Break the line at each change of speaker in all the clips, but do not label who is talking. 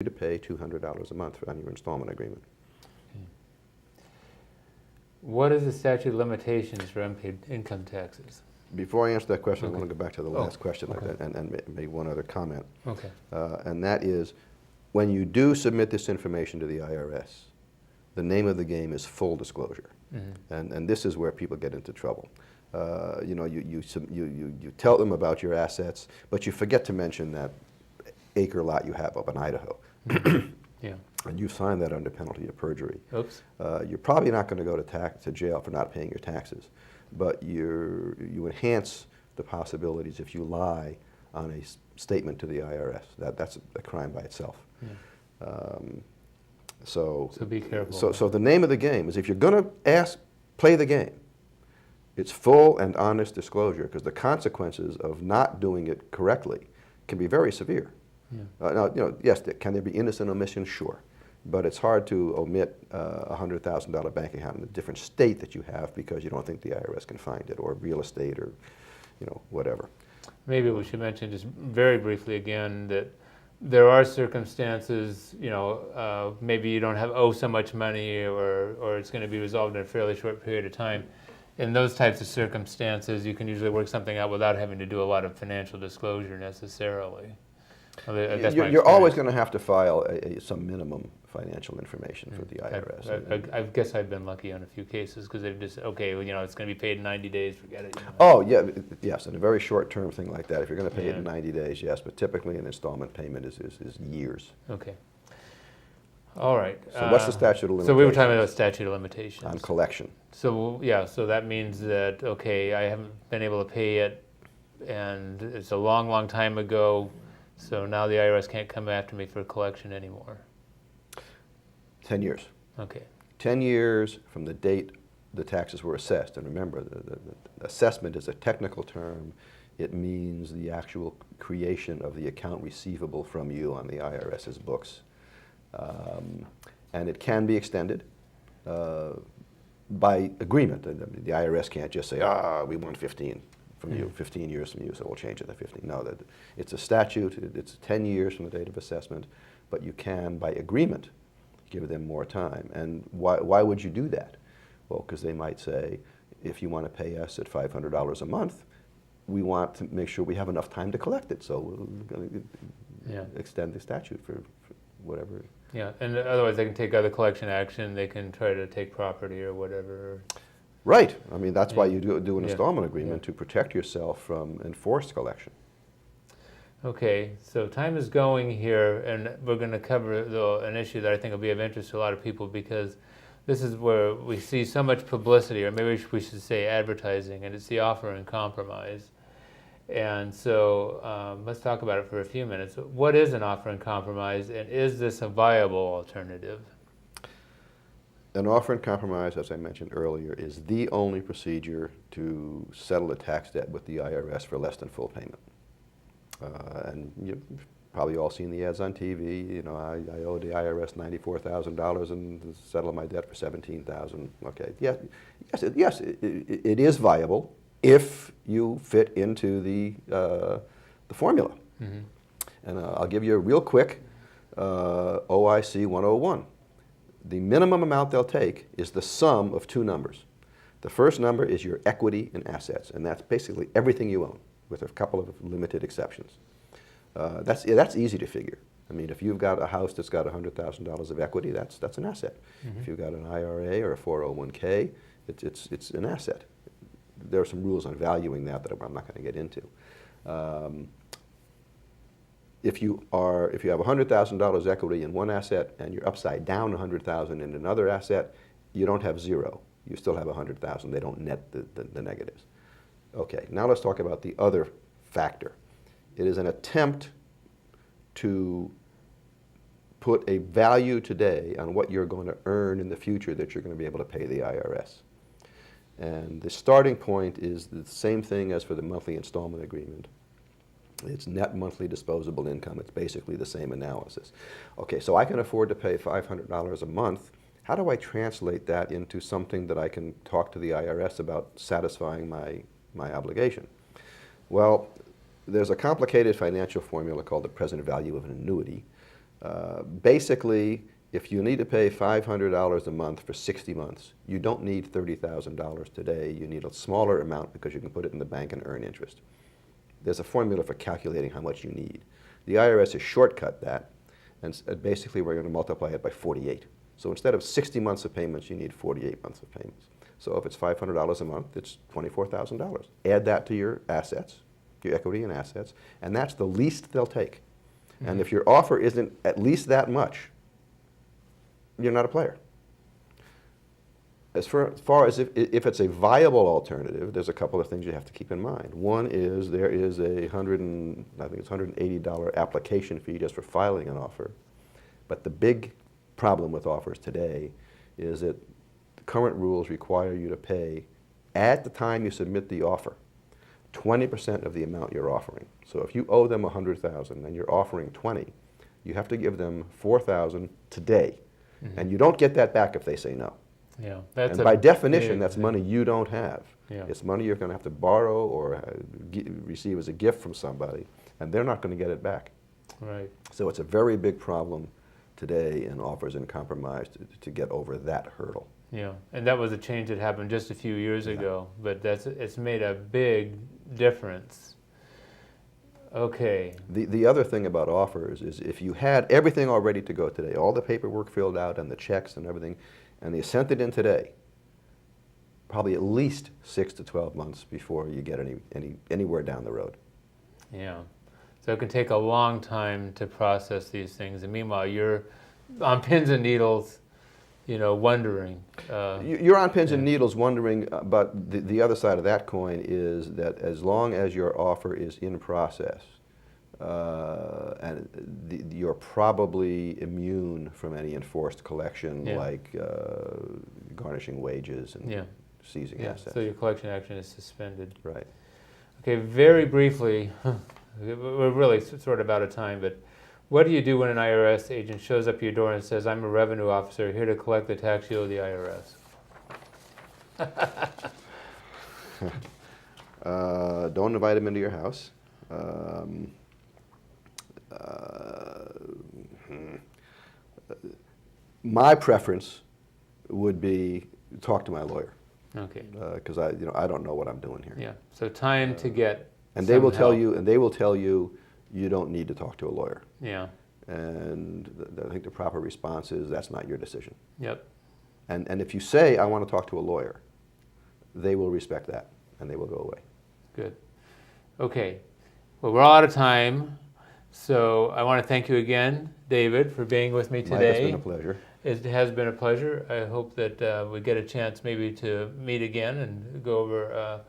to pay $200 a month on your installment agreement.
What is the statute of limitations for unpaid income taxes?
Before I answer that question,
Okay.
I want to go back to the last question and make one other comment.
Okay.
And that is, when you do submit this information to the IRS, the name of the game is full disclosure.
Mm-hmm.
And this is where people get into trouble. You know, you tell them about your assets, but you forget to mention that acre lot you have up in Idaho.
Yeah.
And you sign that under penalty of perjury.
Oops.
You're probably not going to go to jail for not paying your taxes, but you enhance the possibilities if you lie on a statement to the IRS. That's a crime by itself.
Yeah.
So
be careful.
So the name of the game is, if you're going to play the game, it's full and honest disclosure, because the consequences of not doing it correctly can be very severe.
Yeah.
Now, you know, yes, can there be innocent omission? Sure. But it's hard to omit a $100,000 bank account in a different state that you have because you don't think the IRS can find it, or real estate, or, you know, whatever.
Maybe we should mention just very briefly again that there are circumstances, you know, maybe you don't owe so much money, or it's going to be resolved in a fairly short period of time. In those types of circumstances, you can usually work something out without having to do a lot of financial disclosure necessarily.
You're always going to have to file some minimum financial information for the IRS.
I guess I've been lucky on a few cases, because they've just, okay, well, you know, it's going to be paid in 90 days, forget it. You know.
Oh, yeah, yes, in a very short-term thing like that. If you're going to pay it in
Yeah.
90 days, yes, but typically an installment payment is years.
Okay. All right.
So what's the statute of limitations?
So we were talking about statute of limitations.
On collection.
So, yeah, so that means that, okay, I haven't been able to pay it, and it's a long, long time ago, so now the IRS can't come after me for collection anymore.
10 years.
Okay.
10 years from the date the taxes were assessed. And remember, the assessment is a technical term. It means the actual creation of the account receivable from you on the IRS's books. And it can be extended by agreement. The IRS can't just say, we want 15 from you, 15 years from you, so we'll change it to 15. No, it's a statute. It's 10 years from the date of assessment, but you can, by agreement, give them more time. And why would you do that? Well, because they might say, if you want to pay us at $500 a month, we want to make sure we have enough time to collect it, so we're going to extend the statute for whatever.
Yeah, and otherwise they can take other collection action, they can try to take property or whatever.
Right. I mean, that's why you do an installment agreement,
Yeah.
to protect yourself from enforced collection.
Okay, so time is going here, and we're going to cover an issue that I think will be of interest to a lot of people, because this is where we see so much publicity, or maybe we should say advertising, and it's the offer and compromise. And so let's talk about it for a few minutes. What is an offer and compromise, and is this a viable alternative?
An offer and compromise, as I mentioned earlier, is the only procedure to settle a tax debt with the IRS for less than full payment. And you've probably all seen the ads on TV. You know, I owe the IRS $94,000 and settle my debt for $17,000. Okay, yes, it is viable if you fit into the formula.
Mm-hmm.
And I'll give you a real quick OIC 101. The minimum amount they'll take is the sum of two numbers. The first number is your equity and assets, and that's basically everything you own, with a couple of limited exceptions. That's easy to figure. I mean, if you've got a house that's got $100,000 of equity, that's an asset. Mm-hmm. If you've got an IRA or a 401k, it's an asset. There are some rules on valuing that I'm not going to get into. If you have $100,000 equity in one asset and you're upside down $100,000 in another asset, you don't have zero. You still have $100,000. They don't net the negatives. Okay, now let's talk about the other factor. It is an attempt to put a value today on what you're going to earn in the future that you're going to be able to pay the IRS. And the starting point is the same thing as for the monthly installment agreement. It's net monthly disposable income. It's basically the same analysis. Okay, so I can afford to pay $500 a month. How do I translate that into something that I can talk to the IRS about satisfying my obligation? Well, there's a complicated financial formula called the present value of an annuity Basically, if you need to pay $500 a month for 60 months, you don't need $30,000 today. You need a smaller amount because you can put it in the bank and earn interest. There's a formula for calculating how much you need. The IRS has shortcut that, and basically we're going to multiply it by 48. So instead of 60 months of payments, you need 48 months of payments. So if it's $500 a month, it's $24,000. Add that to your assets, your equity and assets, and that's the least they'll take. Mm-hmm. And if your offer isn't at least that much, you're not a player. As far as if it's a viable alternative, there's a couple of things you have to keep in mind. One is there is a $180 application fee just for filing an offer. But the big problem with offers today is that the current rules require you to pay, at the time you submit the offer, 20% of the amount you're offering. So if you owe them $100,000 and you're offering 20, you have to give them $4,000 today. Mm-hmm. And you don't get that back if they say no.
Yeah,
and by definition, that's money you don't have. Yeah. It's money you're going to have to borrow or receive as a gift from somebody, and they're not going to get it back.
Right.
So it's a very big problem today in offers and compromise to get over that hurdle.
Yeah, and that was a change that happened just a few years ago, but it's made a big difference. Okay.
The other thing about offers is if you had everything all ready to go today, all the paperwork filled out and the checks and everything, and they sent it in today, probably at least 6 to 12 months before you get anywhere down the road.
Yeah. So it can take a long time to process these things, and meanwhile you're on pins and needles, wondering.
You're on pins and needles wondering, but the other side of that coin is that as long as your offer is in process, and you're probably immune from any enforced collection like garnishing wages and seizing assets.
So your collection action is suspended.
Right.
Okay, very briefly, we're really sort of out of time, but what do you do when an IRS agent shows up at your door and says, "I'm a revenue officer here to collect the tax you owe the IRS"?
Don't invite him into your house. My preference would be talk to my lawyer.
Okay.
Because I don't know what I'm doing here.
Yeah. So time to get.
And they will tell you you don't need to talk to a lawyer.
Yeah.
And I think the proper response is that's not your decision.
Yep.
And if you say I want to talk to a lawyer, they will respect that and they will go away.
Good. Okay. Well, we're all out of time. So I want to thank you again, David, for being with me today.
Mike, it's been a pleasure.
It has been a pleasure. I hope that we get a chance maybe to meet again and go over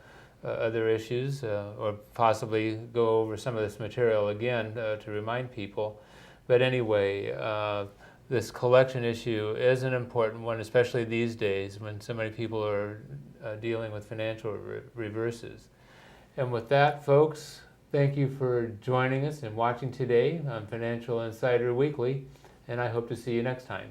other issues or possibly go over some of this material again to remind people. But anyway, this collection issue is an important one, especially these days when so many people are dealing with financial reverses. And with that, folks, thank you for joining us and watching today on Financial Insider Weekly, and I hope to see you next time.